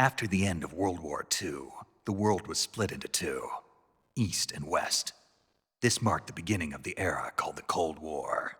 After the end of World War II, the world was split into two, East and West. This marked the beginning of the era called the Cold War.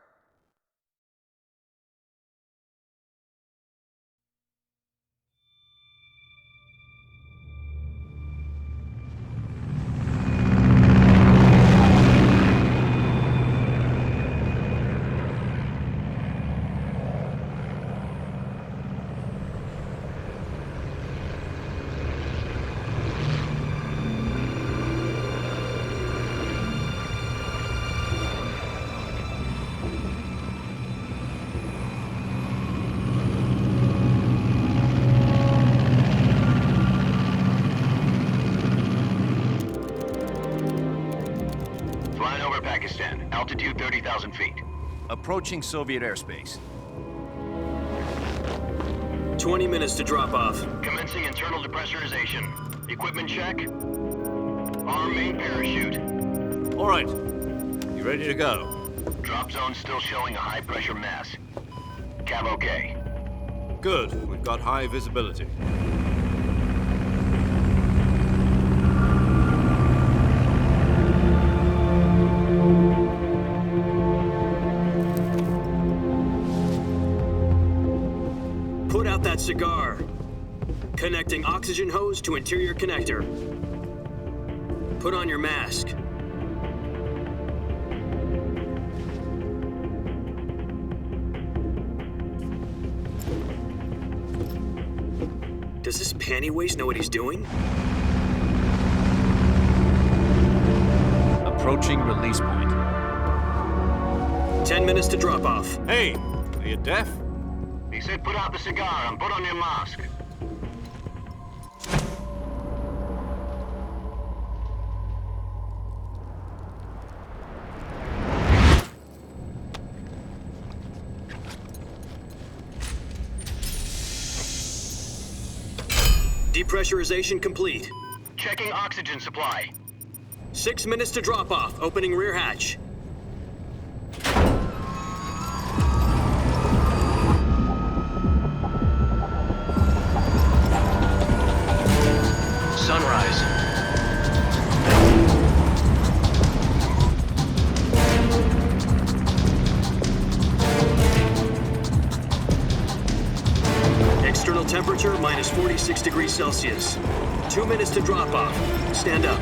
Flying over Pakistan, altitude 30,000 feet. Approaching Soviet airspace. 20 minutes to drop off. Commencing internal depressurization. Equipment check. Arm main parachute. All right. You ready to go? Drop zone still showing a high pressure mass. Cav okay. Good. We've got high visibility. Put out that cigar. Connecting oxygen hose to interior connector. Put on your mask. Does this pantywaist know what he's doing? Approaching release point. 10 minutes to drop off. Hey, are you deaf? He said put out the cigar and put on your mask. Depressurization complete. Checking oxygen supply. 6 minutes to drop off. Opening rear hatch. Sunrise. External temperature minus 46 degrees Celsius. 2 minutes to drop off. Stand up.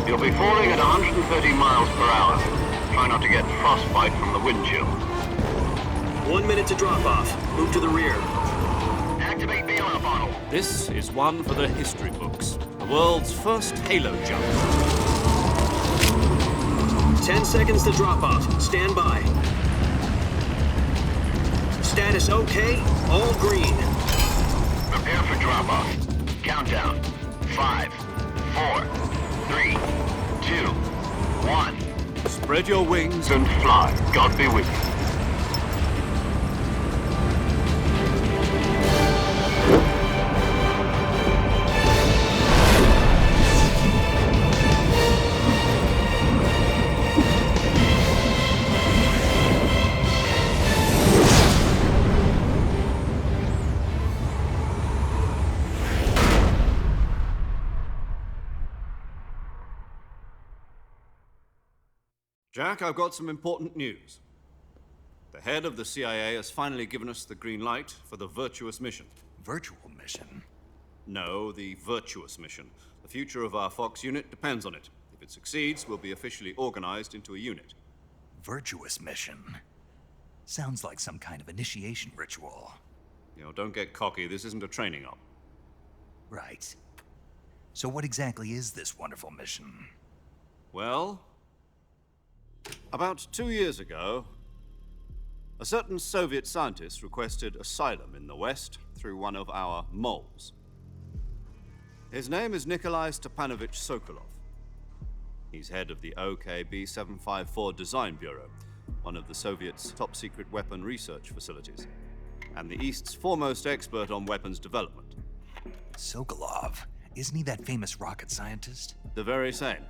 You'll be falling at 130 miles per hour. Try not to get frostbite from the wind chill. 1 minute to drop off. Move to the rear. Activate the honor bottle. This is one for the history books. The world's first halo jump. 10 seconds to drop off. Stand by. Status okay. All green. Prepare for drop-off. Countdown. 5, 4, 3, 2, 1. Spread your wings And fly. God be with you. Jack, I've got some important news. The head of the CIA has finally given us the green light for the Virtuous mission. Virtual mission? No, the Virtuous mission. The future of our Fox unit depends on it. If it succeeds, we'll be officially organized into a unit. Virtuous mission? Sounds like some kind of initiation ritual. You know, don't get cocky. This isn't a training op. Right. So what exactly is this wonderful mission? Well, about 2 years ago, a certain Soviet scientist requested asylum in the West through one of our moles. His name is Nikolai Stepanovich Sokolov. He's head of the OKB-754 Design Bureau, one of the Soviets' top-secret weapon research facilities, and the East's foremost expert on weapons development. Sokolov? Isn't he that famous rocket scientist? The very same.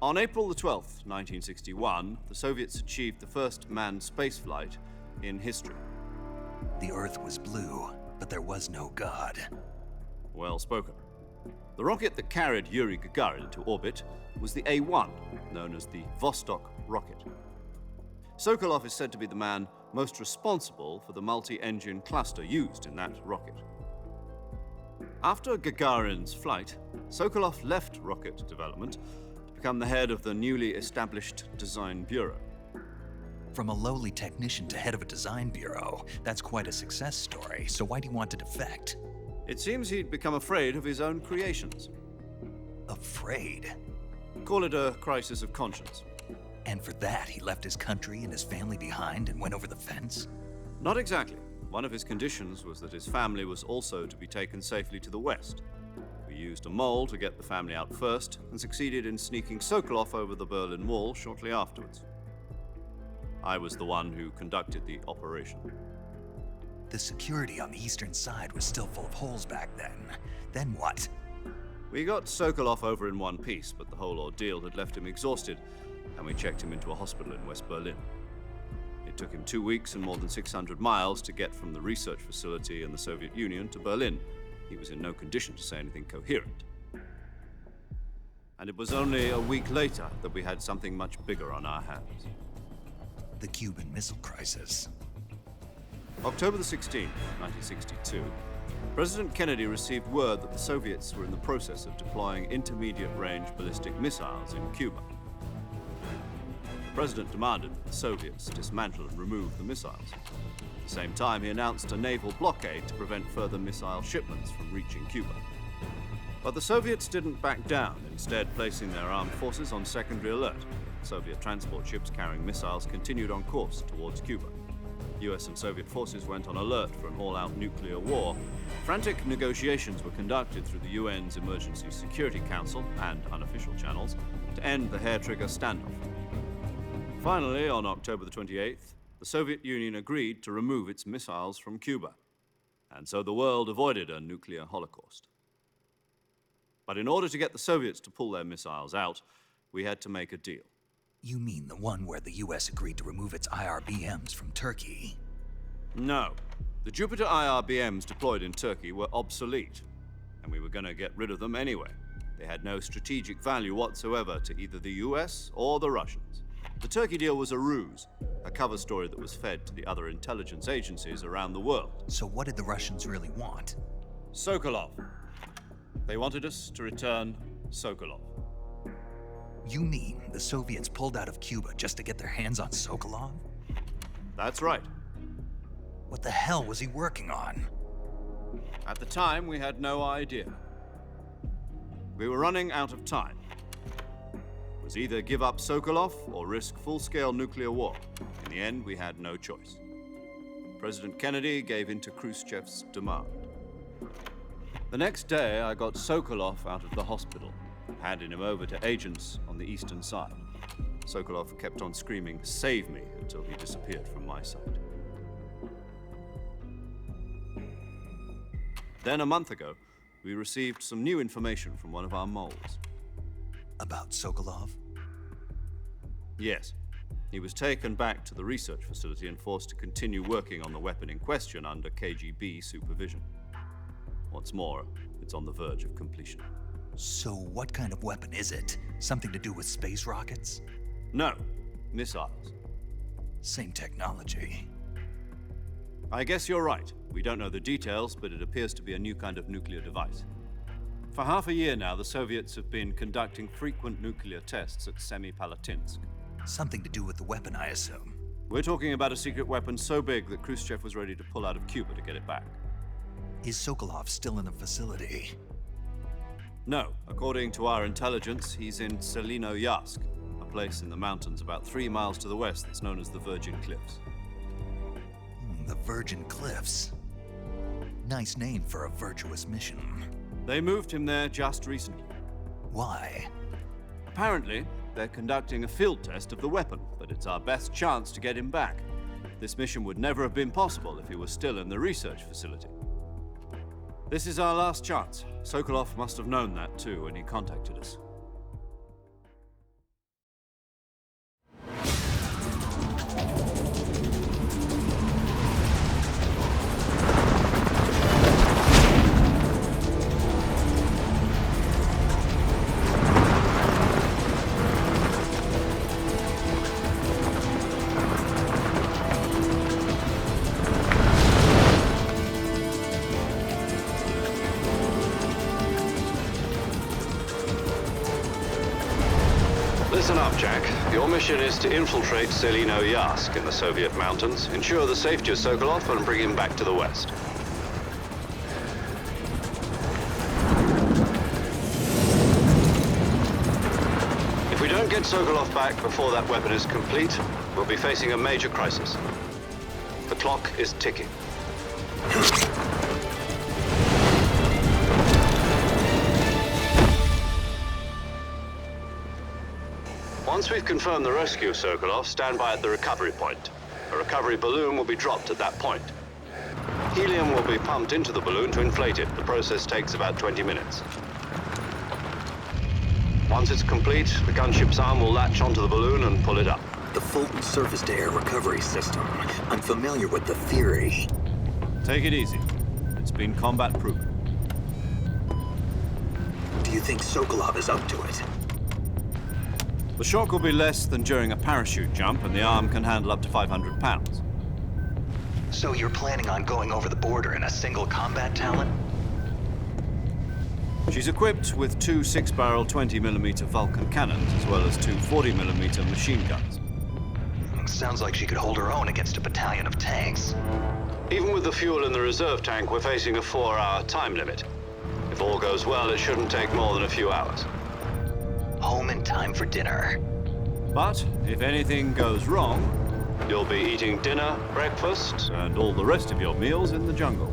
On April the 12th, 1961, the Soviets achieved the first manned spaceflight in history. The Earth was blue, but there was no God. Well spoken. The rocket that carried Yuri Gagarin into orbit was the A-1, known as the Vostok rocket. Sokolov is said to be the man most responsible for the multi-engine cluster used in that rocket. After Gagarin's flight, Sokolov left rocket development to become the head of the newly established Design Bureau. From a lowly technician to head of a design bureau, that's quite a success story, so why do you want to defect? It seems he'd become afraid of his own creations. Afraid? Call it a crisis of conscience. And for that, he left his country and his family behind and went over the fence? Not exactly. One of his conditions was that his family was also to be taken safely to the west. We used a mole to get the family out first and succeeded in sneaking Sokolov over the Berlin Wall shortly afterwards. I was the one who conducted the operation. The security on the eastern side was still full of holes back then. Then what? We got Sokolov over in one piece, but the whole ordeal had left him exhausted, and we checked him into a hospital in West Berlin. It took him 2 weeks and more than 600 miles to get from the research facility in the Soviet Union to Berlin. He was in no condition to say anything coherent. And it was only a week later that we had something much bigger on our hands. The Cuban Missile Crisis. October the 16th, 1962, President Kennedy received word that the Soviets were in the process of deploying intermediate-range ballistic missiles in Cuba. The president demanded that the Soviets dismantle and remove the missiles. At the same time, he announced a naval blockade to prevent further missile shipments from reaching Cuba. But the Soviets didn't back down, instead placing their armed forces on secondary alert. Soviet transport ships carrying missiles continued on course towards Cuba. US and Soviet forces went on alert for an all-out nuclear war. Frantic negotiations were conducted through the UN's Emergency Security Council and unofficial channels to end the hair-trigger standoff. Finally, on October the 28th, the Soviet Union agreed to remove its missiles from Cuba, and so the world avoided a nuclear holocaust. But in order to get the Soviets to pull their missiles out, we had to make a deal. You mean the one where the US agreed to remove its IRBMs from Turkey? No. The Jupiter IRBMs deployed in Turkey were obsolete, and we were going to get rid of them anyway. They had no strategic value whatsoever to either the US or the Russians. The Turkey deal was a ruse, a cover story that was fed to the other intelligence agencies around the world. So what did the Russians really want? Sokolov. They wanted us to return Sokolov. You mean the Soviets pulled out of Cuba just to get their hands on Sokolov? That's right. What the hell was he working on? At the time, we had no idea. We were running out of time. It was either give up Sokolov or risk full-scale nuclear war. In the end, we had no choice. President Kennedy gave in to Khrushchev's demand. The next day, I got Sokolov out of the hospital, handing him over to agents on the eastern side. Sokolov kept on screaming, "Save me," until he disappeared from my sight. Then, a month ago, we received some new information from one of our moles. About Sokolov? Yes. He was taken back to the research facility and forced to continue working on the weapon in question under KGB supervision. What's more, it's on the verge of completion. So what kind of weapon is it? Something to do with space rockets? No, missiles. Same technology. I guess you're right. We don't know the details, but it appears to be a new kind of nuclear device. For half a year now, the Soviets have been conducting frequent nuclear tests at Semipalatinsk. Something to do with the weapon, I assume. We're talking about a secret weapon so big that Khrushchev was ready to pull out of Cuba to get it back. Is Sokolov still in the facility? No. According to our intelligence, he's in Selinoyarsk, a place in the mountains about 3 miles to the west that's known as the Virgin Cliffs. The Virgin Cliffs. Nice name for a virtuous mission. They moved him there just recently. Why? Apparently, they're conducting a field test of the weapon, but it's our best chance to get him back. This mission would never have been possible if he was still in the research facility. This is our last chance. Sokolov must have known that too when he contacted us. Listen up, Jack. Your mission is to infiltrate Selino Yask in the Soviet mountains, ensure the safety of Sokolov, and bring him back to the West. If we don't get Sokolov back before that weapon is complete, we'll be facing a major crisis. The clock is ticking. Once we've confirmed the rescue of Sokolov, stand by at the recovery point. A recovery balloon will be dropped at that point. Helium will be pumped into the balloon to inflate it. The process takes about 20 minutes. Once it's complete, the gunship's arm will latch onto the balloon and pull it up. The Fulton surface-to-air recovery system. I'm familiar with the theory. Take it easy. It's been combat-proven. Do you think Sokolov is up to it? The shock will be less than during a parachute jump, and the arm can handle up to 500 pounds. So you're planning on going over the border in a single combat Talon? She's equipped with two 6-barrel 20mm Vulcan cannons, as well as two 40mm machine guns. Sounds like she could hold her own against a battalion of tanks. Even with the fuel in the reserve tank, we're facing a 4-hour time limit. If all goes well, it shouldn't take more than a few hours. Home in time for dinner. But if anything goes wrong, you'll be eating dinner, breakfast, and all the rest of your meals in the jungle.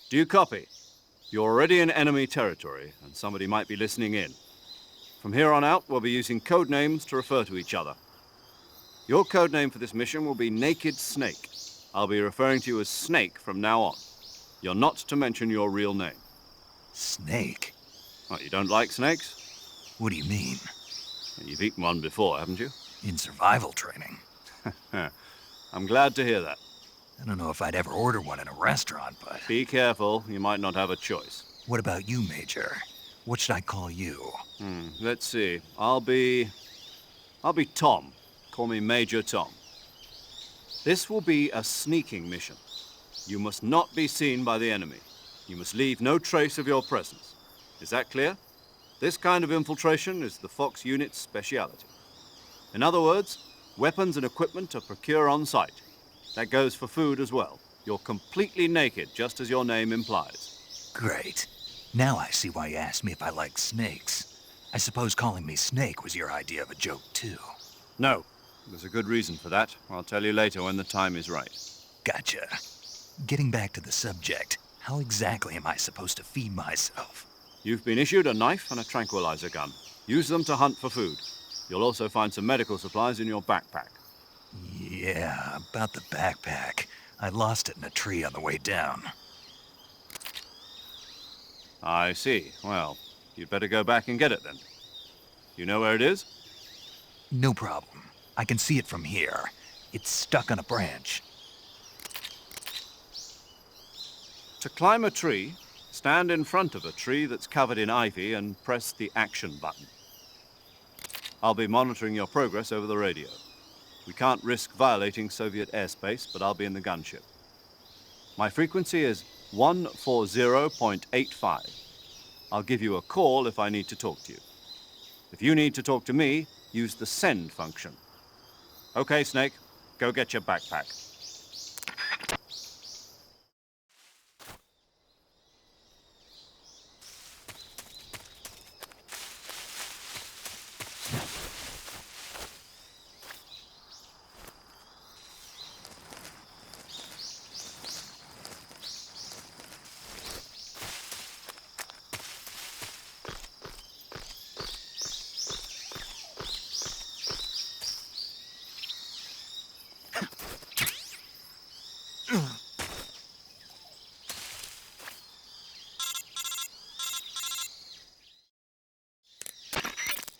Do you copy? You're already in enemy territory, and somebody might be listening in. From here on out, we'll be using code names to refer to each other. Your code name for this mission will be Naked Snake. I'll be referring to you as Snake from now on. You're not to mention your real name. Snake? Oh, you don't like snakes? What do you mean? You've eaten one before, haven't you? In survival training. I'm glad to hear that. I don't know if I'd ever order one in a restaurant, but... Be careful, you might not have a choice. What about you, Major? What should I call you? Let's see. I'll be Tom. Call me Major Tom. This will be a sneaking mission. You must not be seen by the enemy. You must leave no trace of your presence. Is that clear? This kind of infiltration is the Fox unit's speciality. In other words, weapons and equipment are procured on site. That goes for food as well. You're completely naked, just as your name implies. Great. Now I see why you asked me if I like snakes. I suppose calling me Snake was your idea of a joke, too. No. There's a good reason for that. I'll tell you later when the time is right. Gotcha. Getting back to the subject, how exactly am I supposed to feed myself? You've been issued a knife and a tranquilizer gun. Use them to hunt for food. You'll also find some medical supplies in your backpack. Yeah, about the backpack. I lost it in a tree on the way down. I see. Well, you'd better go back and get it then. You know where it is? No problem. I can see it from here. It's stuck on a branch. To climb a tree, Stand in front of a tree that's covered in ivy and press the action button. I'll be monitoring your progress over the radio. We can't risk violating Soviet airspace, but I'll be in the gunship. My frequency is 140.85. I'll give you a call if I need to talk to you. If you need to talk to me, use the send function. Okay, Snake, go get your backpack.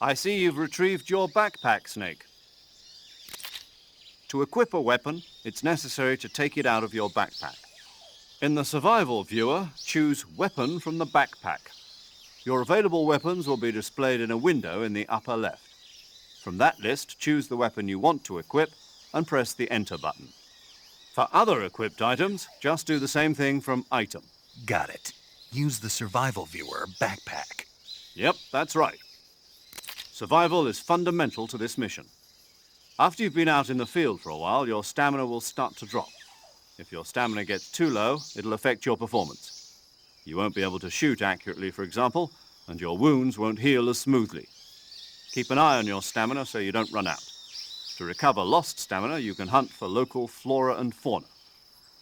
I see you've retrieved your backpack, Snake. To equip a weapon, it's necessary to take it out of your backpack. In the survival viewer, choose Weapon from the backpack. Your available weapons will be displayed in a window in the upper left. From that list, choose the weapon you want to equip and press the Enter button. For other equipped items, just do the same thing from Item. Got it. Use the survival viewer backpack. Yep, that's right. Survival is fundamental to this mission. After you've been out in the field for a while, your stamina will start to drop. If your stamina gets too low, it'll affect your performance. You won't be able to shoot accurately, for example, and your wounds won't heal as smoothly. Keep an eye on your stamina so you don't run out. To recover lost stamina, you can hunt for local flora and fauna.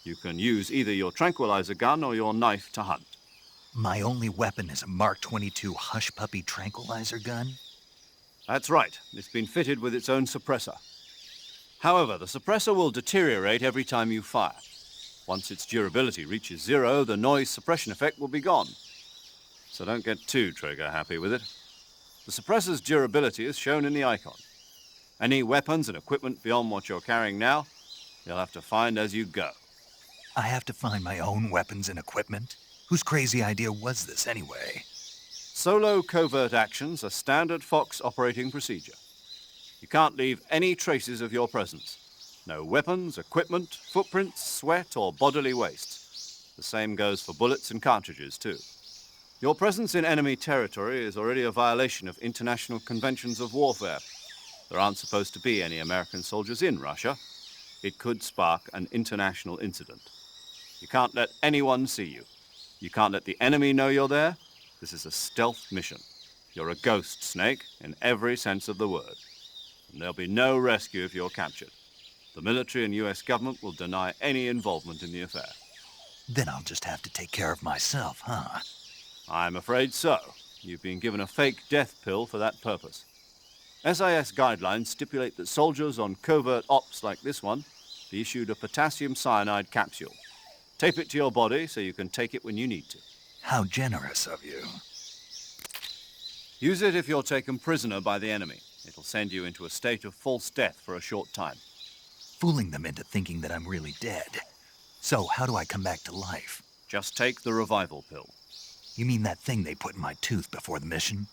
You can use either your tranquilizer gun or your knife to hunt. My only weapon is a Mark 22 Hush Puppy tranquilizer gun? That's right. It's been fitted with its own suppressor. However, the suppressor will deteriorate every time you fire. Once its durability reaches 0, the noise suppression effect will be gone. So don't get too trigger-happy with it. The suppressor's durability is shown in the icon. Any weapons and equipment beyond what you're carrying now, you'll have to find as you go. I have to find my own weapons and equipment? Whose crazy idea was this anyway? Solo covert actions are standard Fox operating procedure. You can't leave any traces of your presence. No weapons, equipment, footprints, sweat, or bodily wastes. The same goes for bullets and cartridges, too. Your presence in enemy territory is already a violation of international conventions of warfare. There aren't supposed to be any American soldiers in Russia. It could spark an international incident. You can't let anyone see you. You can't let the enemy know you're there. This is a stealth mission. You're a ghost, Snake, in every sense of the word. And there'll be no rescue if you're captured. The military and US government will deny any involvement in the affair. Then I'll just have to take care of myself, huh? I'm afraid so. You've been given a fake death pill for that purpose. SIS guidelines stipulate that soldiers on covert ops like this one be issued a potassium cyanide capsule. Tape it to your body so you can take it when you need to. How generous of you. Use it if you're taken prisoner by the enemy. It'll send you into a state of false death for a short time. Fooling them into thinking that I'm really dead. So, how do I come back to life? Just take the revival pill. You mean that thing they put in my tooth before the mission?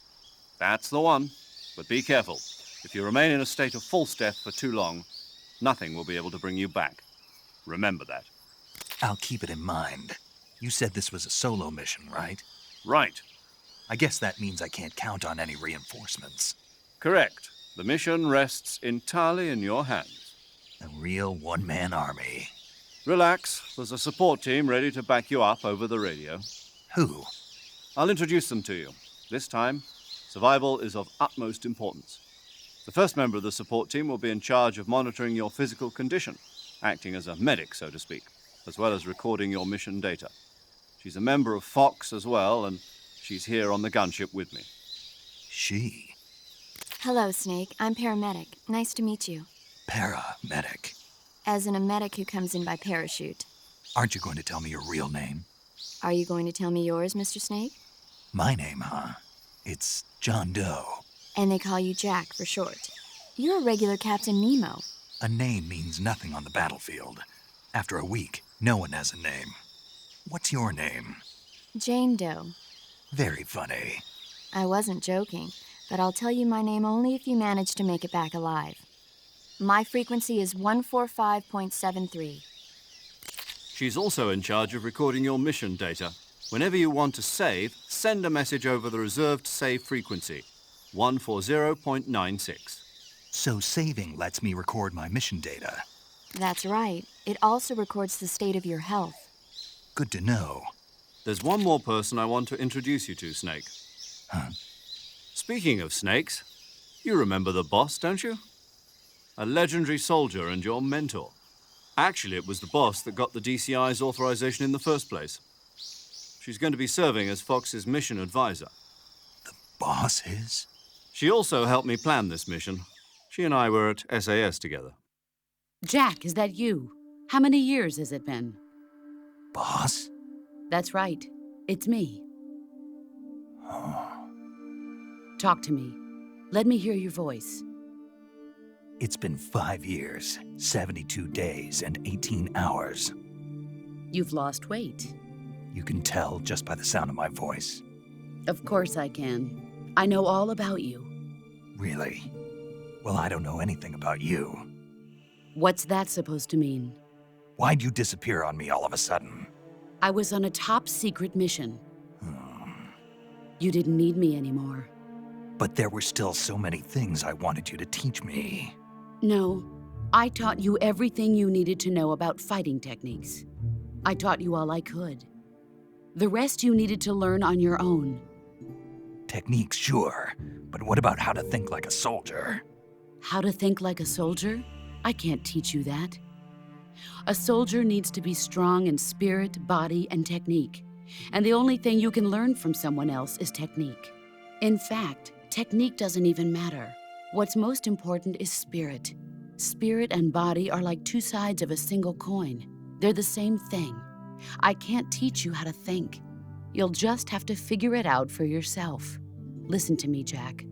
That's the one. But be careful. If you remain in a state of false death for too long, nothing will be able to bring you back. Remember that. I'll keep it in mind. You said this was a solo mission, right? Right. I guess that means I can't count on any reinforcements. Correct. The mission rests entirely in your hands. A real one-man army. Relax. There's a support team ready to back you up over the radio. Who? I'll introduce them to you. This time, survival is of utmost importance. The first member of the support team will be in charge of monitoring your physical condition, acting as a medic, so to speak, as well as recording your mission data. She's a member of Fox as well, and she's here on the gunship with me. She? Hello, Snake. I'm paramedic. Nice to meet you. Paramedic. As in a medic who comes in by parachute. Aren't you going to tell me your real name? Are you going to tell me yours, Mr. Snake? My name, huh? It's John Doe. And they call you Jack for short. You're a regular Captain Nemo. A name means nothing on the battlefield. After a week, no one has a name. What's your name? Jane Doe. Very funny. I wasn't joking, but I'll tell you my name only if you manage to make it back alive. My frequency is 145.73. She's also in charge of recording your mission data. Whenever you want to save, send a message over the reserved save frequency, 140.96. So saving lets me record my mission data. That's right. It also records the state of your health. Good to know. There's one more person I want to introduce you to, Snake. Huh? Speaking of snakes, you remember the boss, don't you? A legendary soldier and your mentor. Actually, it was the boss that got the DCI's authorization in the first place. She's going to be serving as Fox's mission advisor. Boss is? She also helped me plan this mission. She and I were at SAS together. Jack, is that you? How many years has it been? Boss? That's right. It's me. Talk to me. Let me hear your voice. It's been 5 years, 72 days, and 18 hours. You've lost weight. You can tell just by the sound of my voice. Of course I can. I know all about you. Really? Well, I don't know anything about you. What's that supposed to mean? Why'd you disappear on me all of a sudden? I was on a top-secret mission. You didn't need me anymore. But there were still so many things I wanted you to teach me. No, I taught you everything you needed to know about fighting techniques. I taught you all I could. The rest you needed to learn on your own. Techniques, sure. But what about how to think like a soldier? How to think like a soldier? I can't teach you that. A soldier needs to be strong in spirit, body, and technique. And the only thing you can learn from someone else is technique. In fact, technique doesn't even matter. What's most important is spirit. Spirit and body are like two sides of a single coin. They're the same thing. I can't teach you how to think. You'll just have to figure it out for yourself. Listen to me, Jack.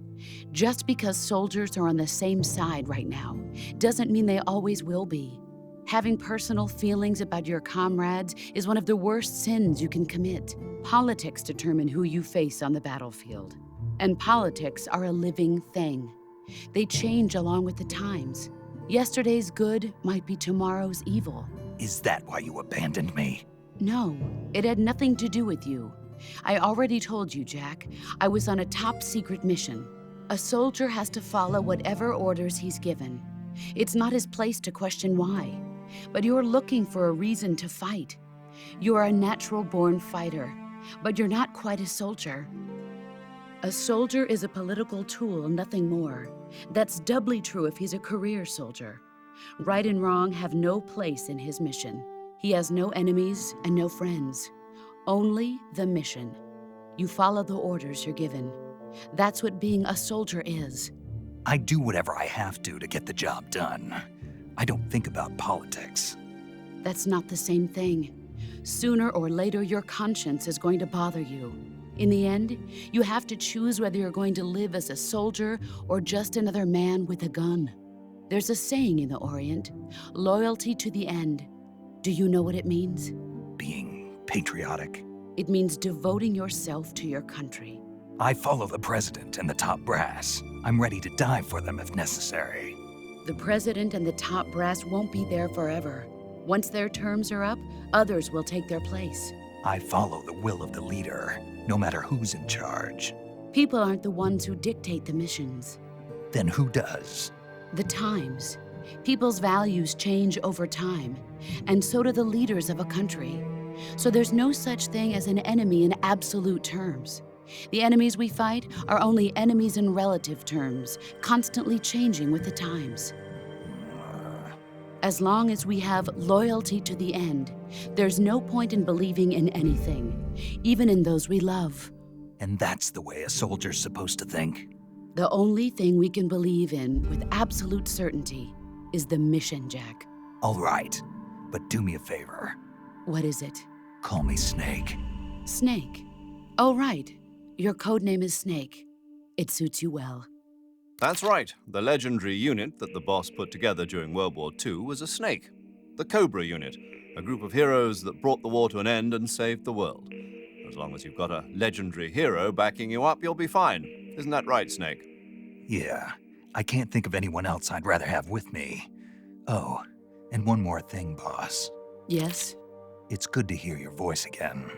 Just because soldiers are on the same side right now doesn't mean they always will be. Having personal feelings about your comrades is one of the worst sins you can commit. Politics determine who you face on the battlefield. And politics are a living thing. They change along with the times. Yesterday's good might be tomorrow's evil. Is that why you abandoned me? No, it had nothing to do with you. I already told you, Jack. I was on a top-secret mission. A soldier has to follow whatever orders he's given. It's not his place to question why. But you're looking for a reason to fight. You're a natural-born fighter, but you're not quite a soldier. A soldier is a political tool, nothing more. That's doubly true if he's a career soldier. Right and wrong have no place in his mission. He has no enemies and no friends. Only the mission. You follow the orders you're given. That's what being a soldier is. I do whatever I have to get the job done. I don't think about politics. That's not the same thing. Sooner or later, your conscience is going to bother you. In the end, you have to choose whether you're going to live as a soldier or just another man with a gun. There's a saying in the Orient, loyalty to the end. Do you know what it means? Being patriotic. It means devoting yourself to your country. I follow the president and the top brass. I'm ready to die for them if necessary. The president and the top brass won't be there forever. Once their terms are up, others will take their place. I follow the will of the leader, no matter who's in charge. People aren't the ones who dictate the missions. Then who does? The times. People's values change over time, and so do the leaders of a country. So there's no such thing as an enemy in absolute terms. The enemies we fight are only enemies in relative terms, constantly changing with the times. As long as we have loyalty to the end, there's no point in believing in anything, even in those we love. And that's the way a soldier's supposed to think? The only thing we can believe in with absolute certainty is the mission, Jack. All right, but do me a favor. What is it? Call me Snake. Snake. Oh, right. Your code name is Snake. It suits you well. That's right. The legendary unit that the boss put together during World War II was a snake. The Cobra Unit, a group of heroes that brought the war to an end and saved the world. As long as you've got a legendary hero backing you up, you'll be fine. Isn't that right, Snake? Yeah, I can't think of anyone else I'd rather have with me. Oh, and one more thing, boss. Yes, It's good to hear your voice again.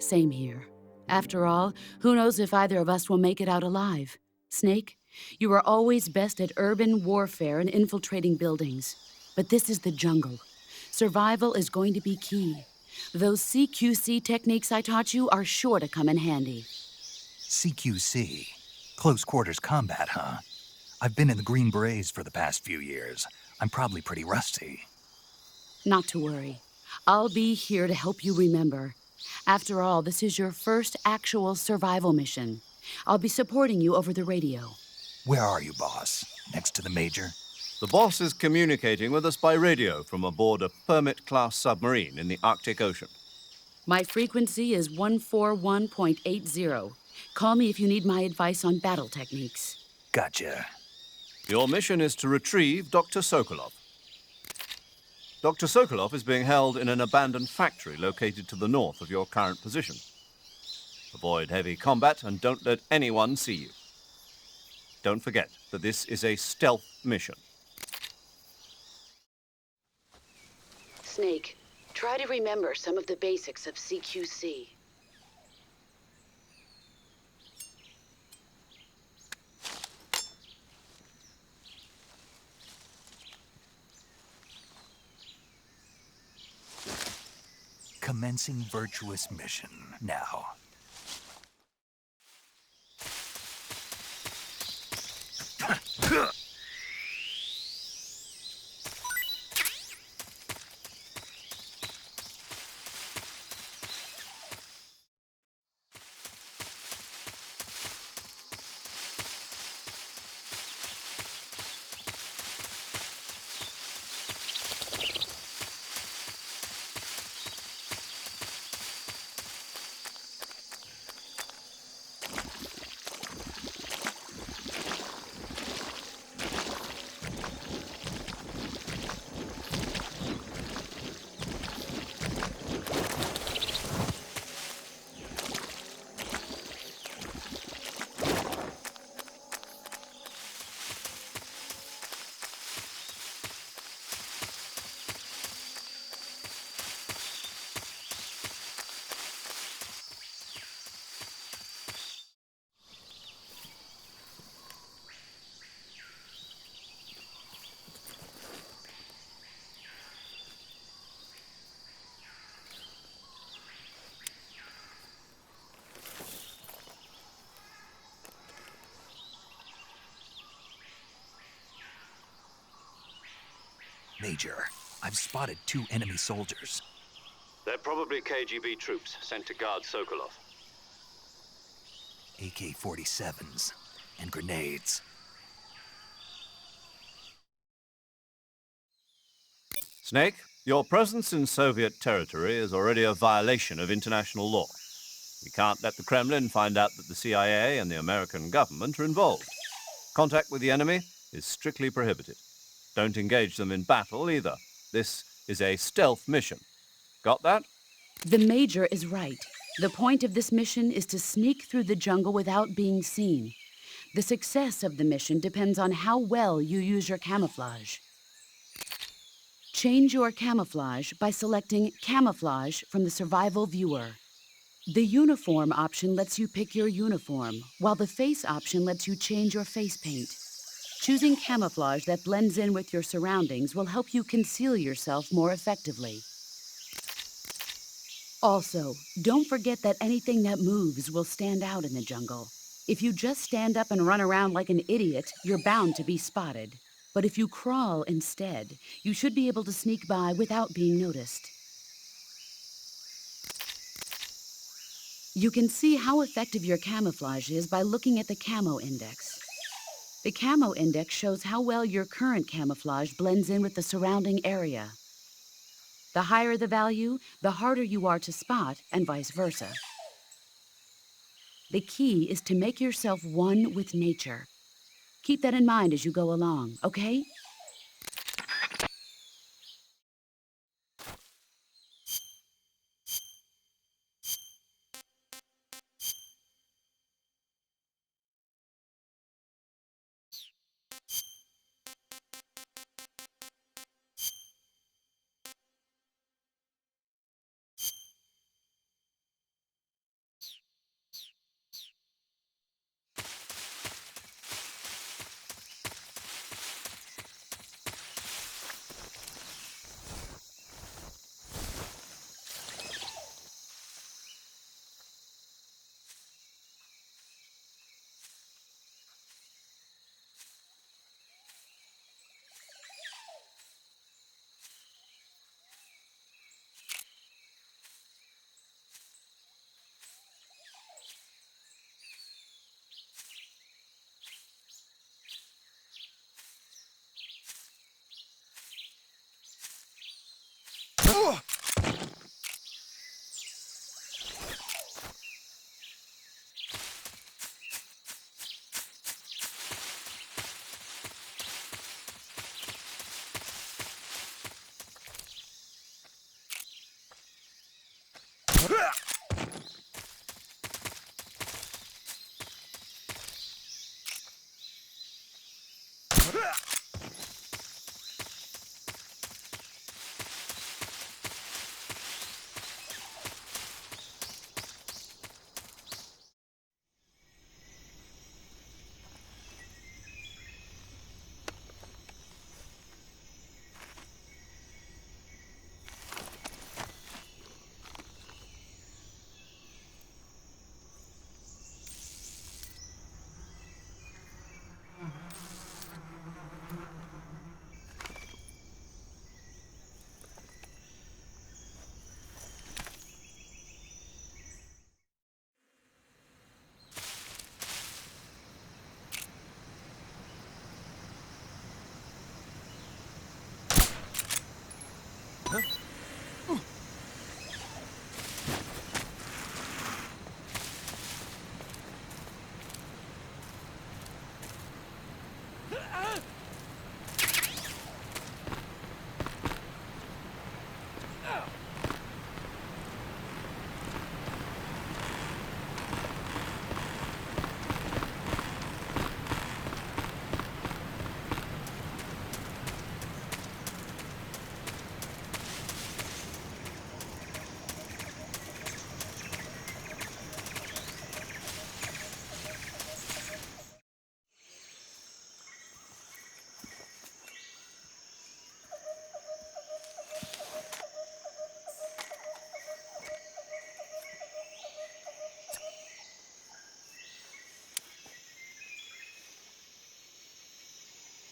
same here. After all, who knows if either of us will make it out alive? Snake, you are always best at urban warfare and infiltrating buildings. But this is the jungle. Survival is going to be key. Those CQC techniques I taught you are sure to come in handy. CQC. Close quarters combat, huh? I've been in the Green Berets for the past few years. I'm probably pretty rusty. Not to worry. I'll be here to help you remember. After all, this is your first actual survival mission. I'll be supporting you over the radio. Where are you, boss? Next to the Major? The boss is communicating with us by radio from aboard a Permit-class submarine in the Arctic Ocean. My frequency is 141.80. Call me if you need my advice on battle techniques. Gotcha. Your mission is to retrieve Dr. Sokolov. Dr. Sokolov is being held in an abandoned factory located to the north of your current position. Avoid heavy combat and don't let anyone see you. Don't forget that this is a stealth mission. Snake, try to remember some of the basics of CQC. Commencing virtuous mission now. Major, I've spotted 2 enemy soldiers. They're probably KGB troops sent to guard Sokolov. AK-47s and grenades. Snake, your presence in Soviet territory is already a violation of international law. We can't let the Kremlin find out that the CIA and the American government are involved. Contact with the enemy is strictly prohibited. Don't engage them in battle either. This is a stealth mission. Got that? The Major is right. The point of this mission is to sneak through the jungle without being seen. The success of the mission depends on how well you use your camouflage. Change your camouflage by selecting Camouflage from the Survival Viewer. The Uniform option lets you pick your uniform, while the Face option lets you change your face paint. Choosing camouflage that blends in with your surroundings will help you conceal yourself more effectively. Also, don't forget that anything that moves will stand out in the jungle. If you just stand up and run around like an idiot, you're bound to be spotted. But if you crawl instead, you should be able to sneak by without being noticed. You can see how effective your camouflage is by looking at the Camo Index. The Camo Index shows how well your current camouflage blends in with the surrounding area. The higher the value, the harder you are to spot, and vice versa. The key is to make yourself one with nature. Keep that in mind as you go along, okay?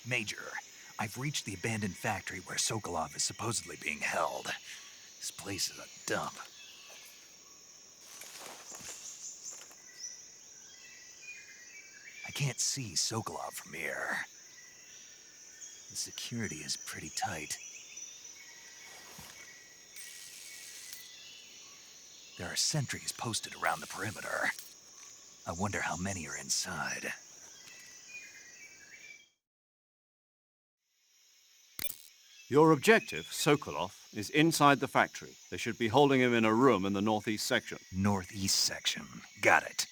Major, I've reached the abandoned factory where Sokolov is supposedly being held. This place is a dump. I can't see Sokolov from here. The security is pretty tight. There are sentries posted around the perimeter. I wonder how many are inside. Your objective, Sokolov, is inside the factory. They should be holding him in a room in the northeast section. Northeast section. Got it.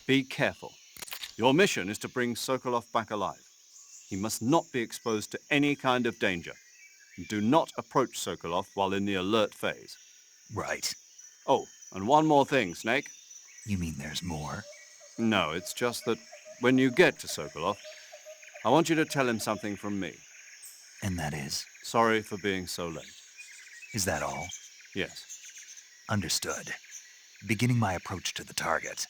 Be careful. Your mission is to bring Sokolov back alive. He must not be exposed to any kind of danger. Do not approach Sokolov while in the alert phase. Right. Oh, and one more thing, Snake. You mean there's more? No, it's just that when you get to Sokolov, I want you to tell him something from me. And that is? Sorry for being so late. Is that all? Yes. Understood. Beginning my approach to the target.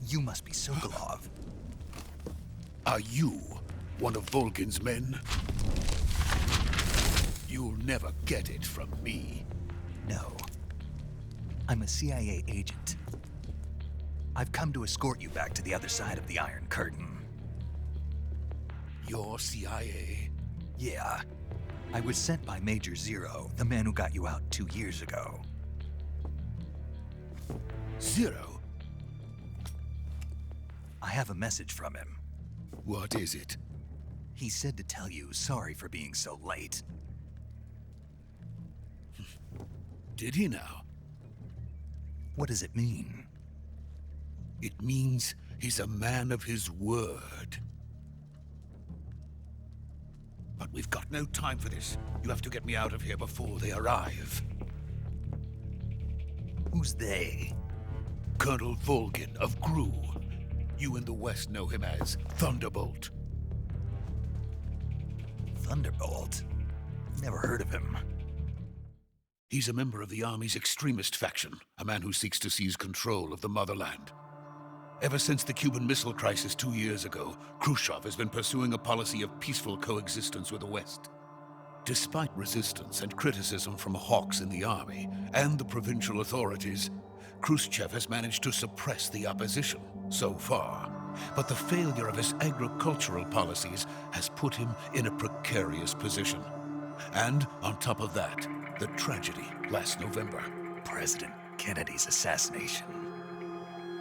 You must be Sokolov. Are you one of Volgin's men? You'll never get it from me. No. I'm a CIA agent. I've come to escort you back to the other side of the Iron Curtain. You're CIA? Yeah. I was sent by Major Zero, the man who got you out 2 years ago. Zero? I have a message from him. What is it? He said to tell you sorry for being so late. Did he now? What does it mean? It means he's a man of his word. But we've got no time for this. You have to get me out of here before they arrive. Who's they? Colonel Volgin of Gru. You in the West know him as Thunderbolt. Thunderbolt? Never heard of him. He's a member of the Army's extremist faction, a man who seeks to seize control of the motherland. Ever since the Cuban Missile Crisis 2 years ago, Khrushchev has been pursuing a policy of peaceful coexistence with the West. Despite resistance and criticism from hawks in the army and the provincial authorities, Khrushchev has managed to suppress the opposition so far. But the failure of his agricultural policies has put him in a precarious position. And on top of that, the tragedy last November. President Kennedy's assassination.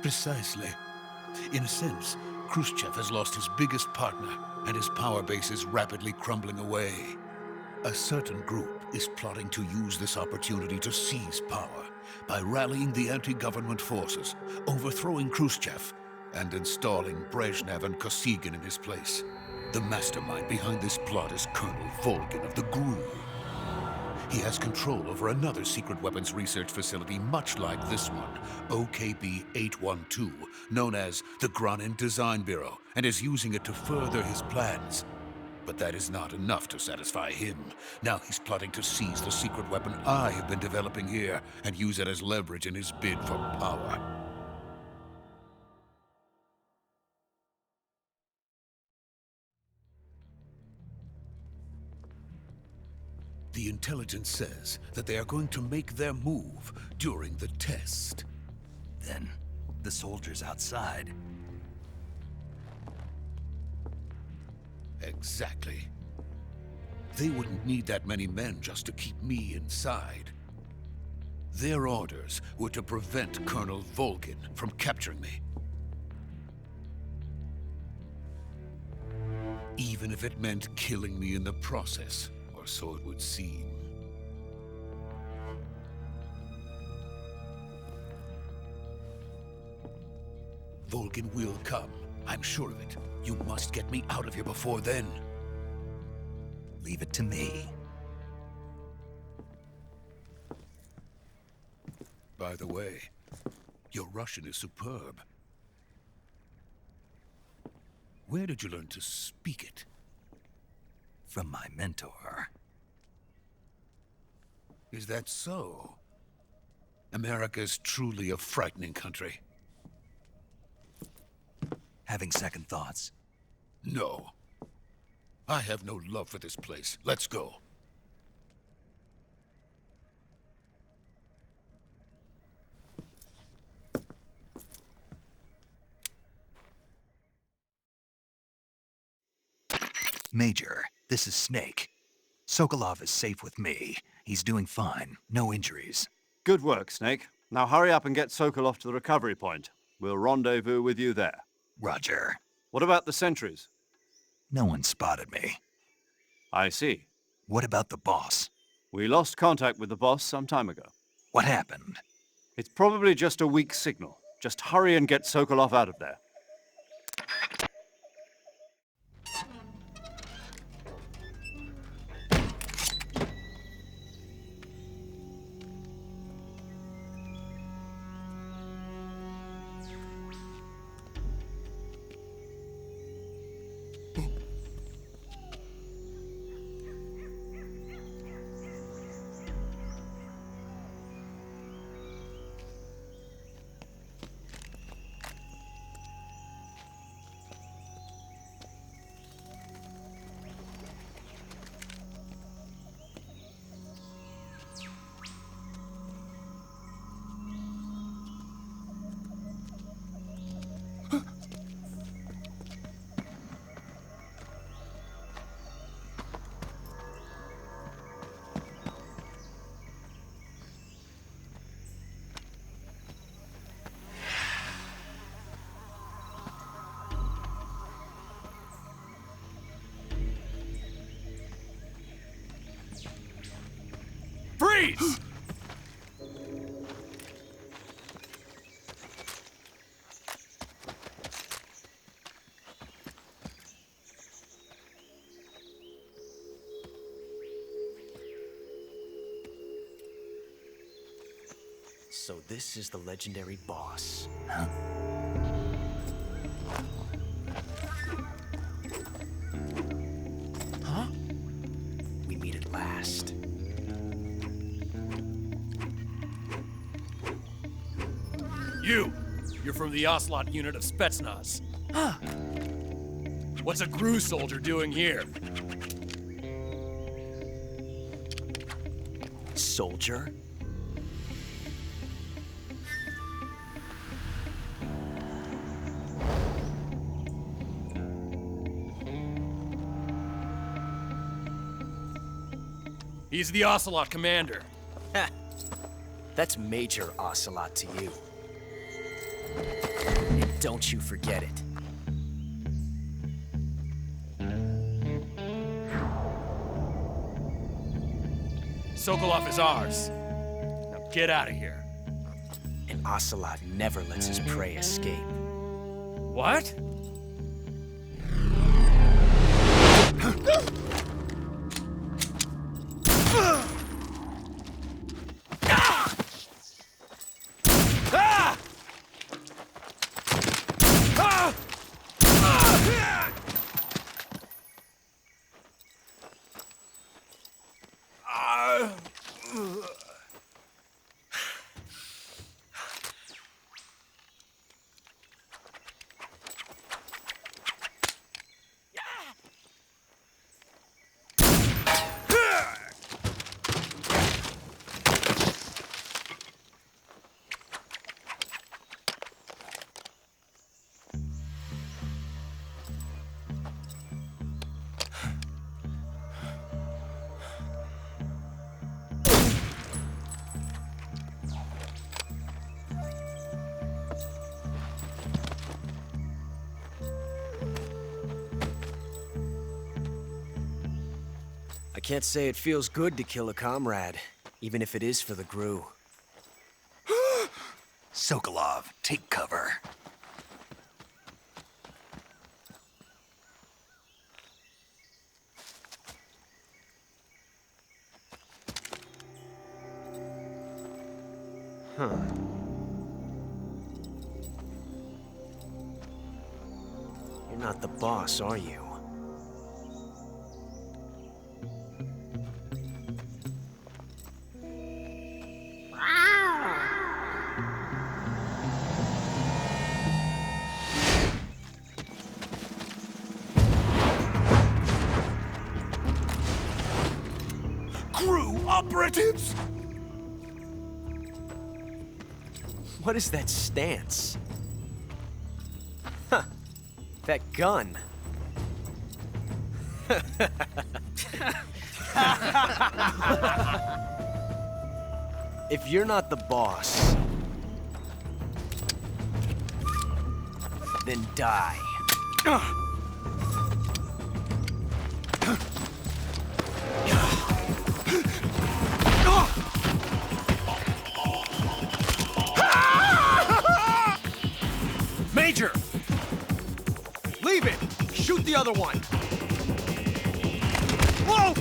Precisely. In a sense, Khrushchev has lost his biggest partner, and his power base is rapidly crumbling away. A certain group is plotting to use this opportunity to seize power by rallying the anti-government forces, overthrowing Khrushchev, and installing Brezhnev and Kosygin in his place. The mastermind behind this plot is Colonel Volgin of the GRU. He has control over another secret weapons research facility much like this one, OKB-812, known as the Granin Design Bureau, and is using it to further his plans. But that is not enough to satisfy him. Now he's plotting to seize the secret weapon I have been developing here and use it as leverage in his bid for power. The intelligence says that they are going to make their move during the test. Then, the soldiers outside. Exactly. They wouldn't need that many men just to keep me inside. Their orders were to prevent Colonel Volgin from capturing me. Even if it meant killing me in the process, or so it would seem. Volgin will come. I'm sure of it. You must get me out of here before then. Leave it to me. By the way, your Russian is superb. Where did you learn to speak it? From my mentor. Is that so? America is truly a frightening country. Having second thoughts? No. I have no love for this place. Let's go. Major, this is Snake. Sokolov is safe with me. He's doing fine. No injuries. Good work, Snake. Now hurry up and get Sokolov to the recovery point. We'll rendezvous with you there. Roger. What about the sentries? No one spotted me. I see. What about the boss? We lost contact with the boss some time ago. What happened? It's probably just a weak signal. Just hurry and get Sokolov out of there. Freeze! So this is the legendary boss. Huh? We meet at last. You're from the Ocelot unit of Spetsnaz. Huh. What's a GRU soldier doing here? Soldier? He's the Ocelot commander. Ha! That's Major Ocelot to you. And don't you forget it. Sokolov is ours. Now get out of here. And Ocelot never lets his prey escape. What? I can't say it feels good to kill a comrade, even if it is for the GRU. Sokolov, take cover. Huh. You're not the boss, are you? GRU operatives! What is that stance? Huh. That gun. If you're not the boss, then die. Major! Leave it! Shoot the other one! Whoa!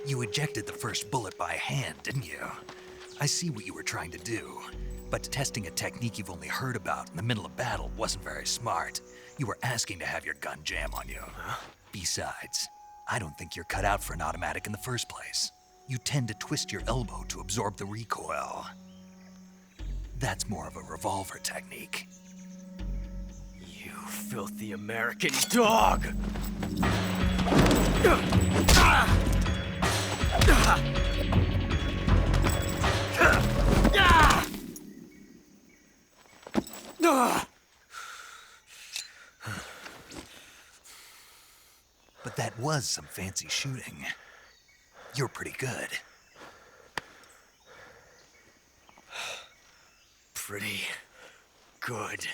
You ejected the first bullet by hand, didn't you? I see what you were trying to do, but testing a technique you've only heard about in the middle of battle wasn't very smart. You were asking to have your gun jam on you. Besides, I don't think you're cut out for an automatic in the first place. You tend to twist your elbow to absorb the recoil. That's more of a revolver technique. You filthy American dog! But that was some fancy shooting. You're pretty good. Pretty good.